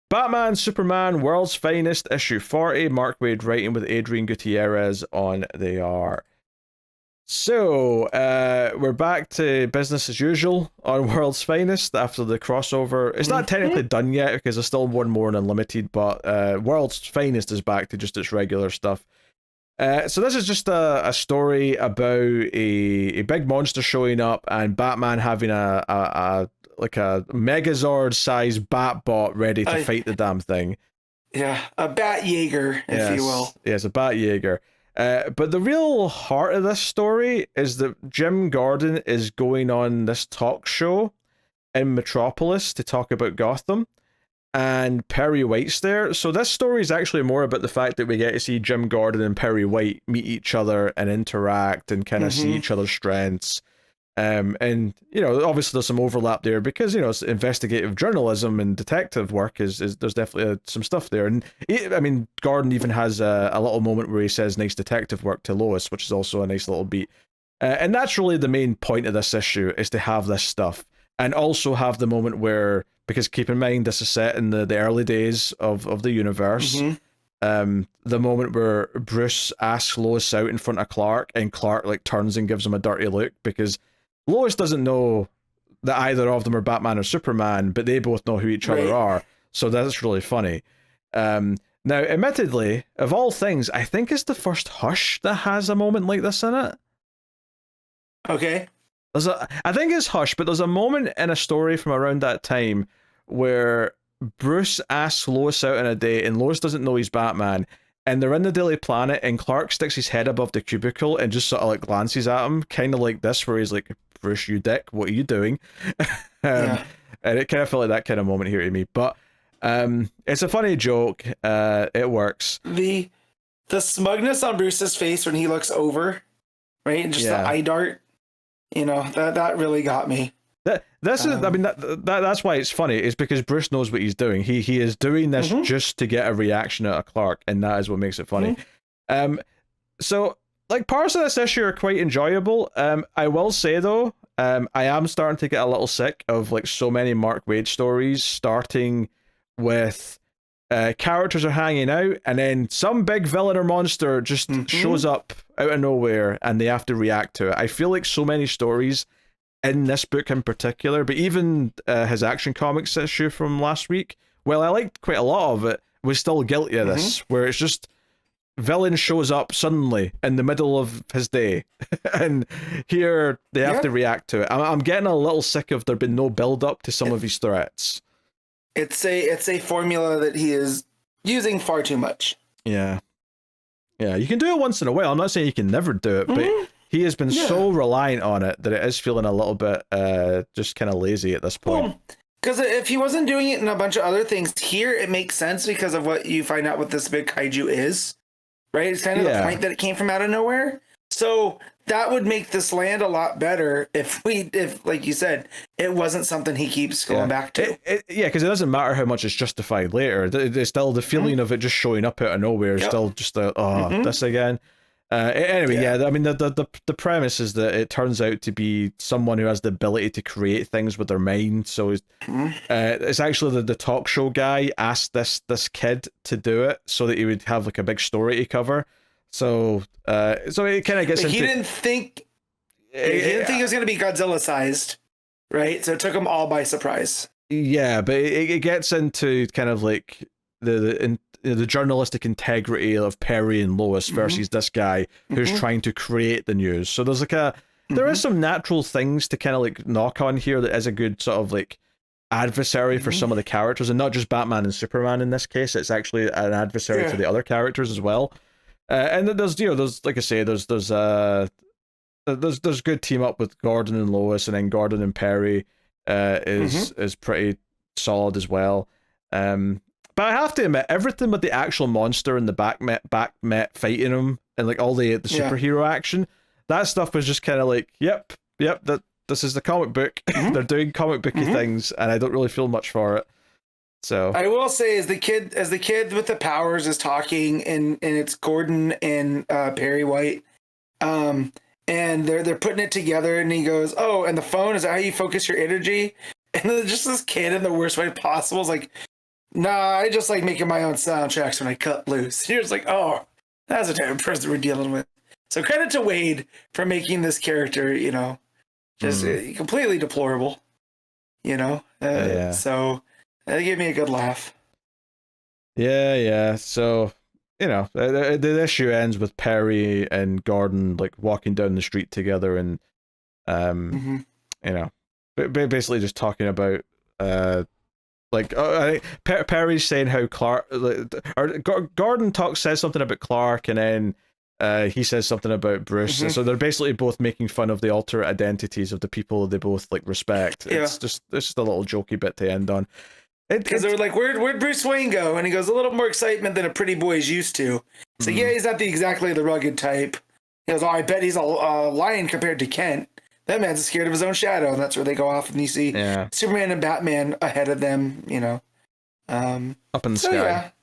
Batman, Superman, World's Finest, issue 40, Mark Waid writing with Adrian Gutierrez on the art. So, we're back to business as usual on World's Finest after the crossover. It's not technically done yet because there's still one more in Unlimited, but World's Finest is back to just its regular stuff. So this is just a story about a big monster showing up and Batman having a Megazord-sized Batbot ready to fight the damn thing. Yeah, a Bat Jaeger, if you will. Yes, a Bat Jaeger. But the real heart of this story is that Jim Gordon is going on this talk show in Metropolis to talk about Gotham, and Perry White's there. So this story is actually more about the fact that we get to see Jim Gordon and Perry White meet each other and interact and kind of see each other's strengths. And you know, obviously there's some overlap there because, you know, it's investigative journalism and detective work is there's definitely some stuff there. And I mean, Gordon even has a little moment where he says nice detective work to Lois, which is also a nice little beat. And that's really the main point of this issue, is to have this stuff and also have the moment where, because keep in mind this is set in the early days of the universe, the moment where Bruce asks Lois out in front of Clark and Clark like turns and gives him a dirty look because Lois doesn't know that either of them are Batman or Superman, but they both know who each other are. So that's really funny. Now, admittedly, of all things, I think it's the first Hush that has a moment like this in it. Okay. I think it's Hush, but there's a moment in a story from around that time where Bruce asks Lois out on a date and Lois doesn't know he's Batman. And they're in the Daily Planet and Clark sticks his head above the cubicle and just sort of like glances at him, kind of like this, where he's like, Bruce, you dick, what are you doing? And it kind of felt like that kind of moment here to me. But it's a funny joke. It works. The smugness on Bruce's face when he looks over, right? And just the eye dart, you know, that really got me. That's why it's funny, is because Bruce knows what he's doing. He is doing this just to get a reaction out of Clark, and that is what makes it funny. So like parts of this issue are quite enjoyable. I will say though, I am starting to get a little sick of like so many Mark Waid stories starting with characters are hanging out and then some big villain or monster just shows up out of nowhere and they have to react to it. I feel like so many stories in this book in particular, but even his Action Comics issue from last week, well, I liked quite a lot of it, was still guilty of this, where it's just villain shows up suddenly in the middle of his day and here they have to react to it. I'm getting a little sick of there being no build up to some of his threats. It's a formula that he is using far too much. Yeah, you can do it once in a while. I'm not saying you can never do it, but he has been so reliant on it that it is feeling a little bit just kind of lazy at this point. Because if he wasn't doing it in a bunch of other things, here it makes sense because of what you find out what this big kaiju is. Right? It's kind of the point that it came from out of nowhere. So that would make this land a lot better if like you said, it wasn't something he keeps going back to. Because it doesn't matter how much it's justified later. There's still the feeling of it just showing up out of nowhere is still just this again. Anyway, I mean the premise is that it turns out to be someone who has the ability to create things with their mind. So it's actually the talk show guy asked this kid to do it so that he would have like a big story to cover. So it kind of gets into... He didn't think it was going to be Godzilla sized, right? So it took him all by surprise. Yeah, but it gets into kind of like the journalistic integrity of Perry and Lois versus this guy who's trying to create the news. So there's like there is some natural things to kind of like knock on here that is a good sort of like adversary for some of the characters, and not just Batman and Superman in this case. It's actually an adversary to the other characters as well. And there's like I say, there's good team up with Gordon and Lois, and then Gordon and Perry is pretty solid as well. But I have to admit, everything with the actual monster and the back met fighting him and like all the superhero action, that stuff was just kind of like, yep, this is the comic book. They're doing comic booky things, and I don't really feel much for it. So I will say, as the kid with the powers is talking, and it's Gordon and Perry White, and they're putting it together, and he goes, "Oh, and the phone is how you focus your energy." And then just this kid in the worst way possible is like, Nah, I just like making my own soundtracks when I cut loose. You're just like, oh, that's the type of person we're dealing with. So credit to Wade for making this character, just completely deplorable. Yeah. So that gave me a good laugh. Yeah. So, the issue ends with Perry and Gordon like walking down the street together, and basically just talking about Perry's saying how Clark, Gordon says something about Clark, and then he says something about Bruce. So they're basically both making fun of the alternate identities of the people they both like respect. Yeah. It's just a little jokey bit to end on. Because they're like, where'd Bruce Wayne go? And he goes, a little more excitement than a pretty boy is used to. So yeah, he's not exactly the rugged type. He goes, oh, I bet he's a lion compared to Kent. That man's scared of his own shadow, and that's where they go off, and you see Superman and Batman ahead of them, up in the sky.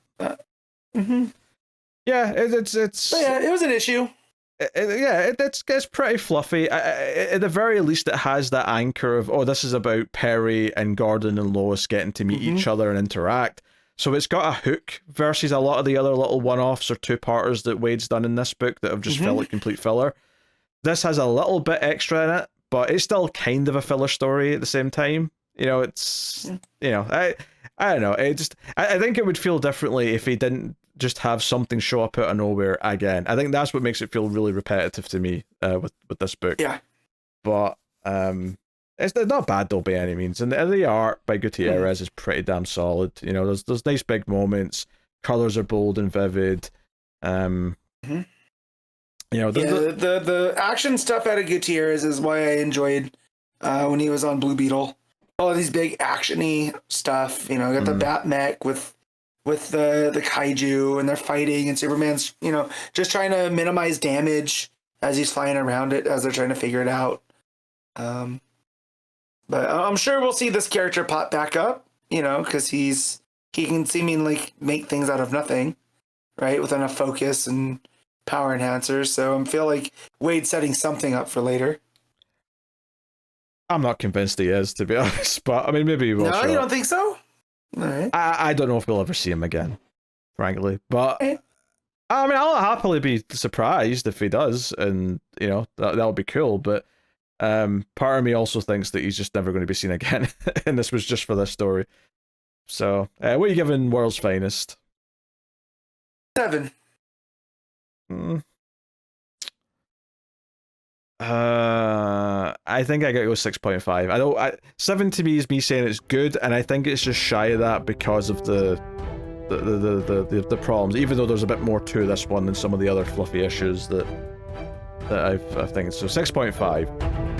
Yeah, it's. But yeah, it was an issue. It's pretty fluffy. At the very least, it has that anchor of, this is about Perry and Gordon and Lois getting to meet each other and interact. So it's got a hook versus a lot of the other little one-offs or two-parters that Wade's done in this book that have just felt like complete filler. This has a little bit extra in it, but it's still kind of a filler story at the same time. It's I don't know. I think it would feel differently if he didn't just have something show up out of nowhere again. I think that's what makes it feel really repetitive to me with this book. Yeah. But it's not bad though by any means. And the art by Gutierrez is pretty damn solid. There's nice big moments. Colors are bold and vivid. The action stuff out of Gutierrez is why I enjoyed when he was on Blue Beetle. All of these big action-y stuff. Got the Bat Mech with the kaiju, and they're fighting, and Superman's just trying to minimize damage as he's flying around it as they're trying to figure it out. But I'm sure we'll see this character pop back up, because he can seemingly make things out of nothing, right, with enough focus and power enhancers. So I feel like Wade's setting something up for later. I'm not convinced he is, to be honest, but I mean, maybe he will. No, you don't think so? All right. I don't know if we'll ever see him again, frankly. But I mean, I'll happily be surprised if he does, and that would be cool. But part of me also thinks that he's just never going to be seen again, and this was just for this story. So, what are you giving World's Finest? 7. I think I gotta go 6.5. 7 to me is me saying it's good, and I think it's just shy of that because of the problems. Even though there's a bit more to this one than some of the other fluffy issues that I think. So 6.5.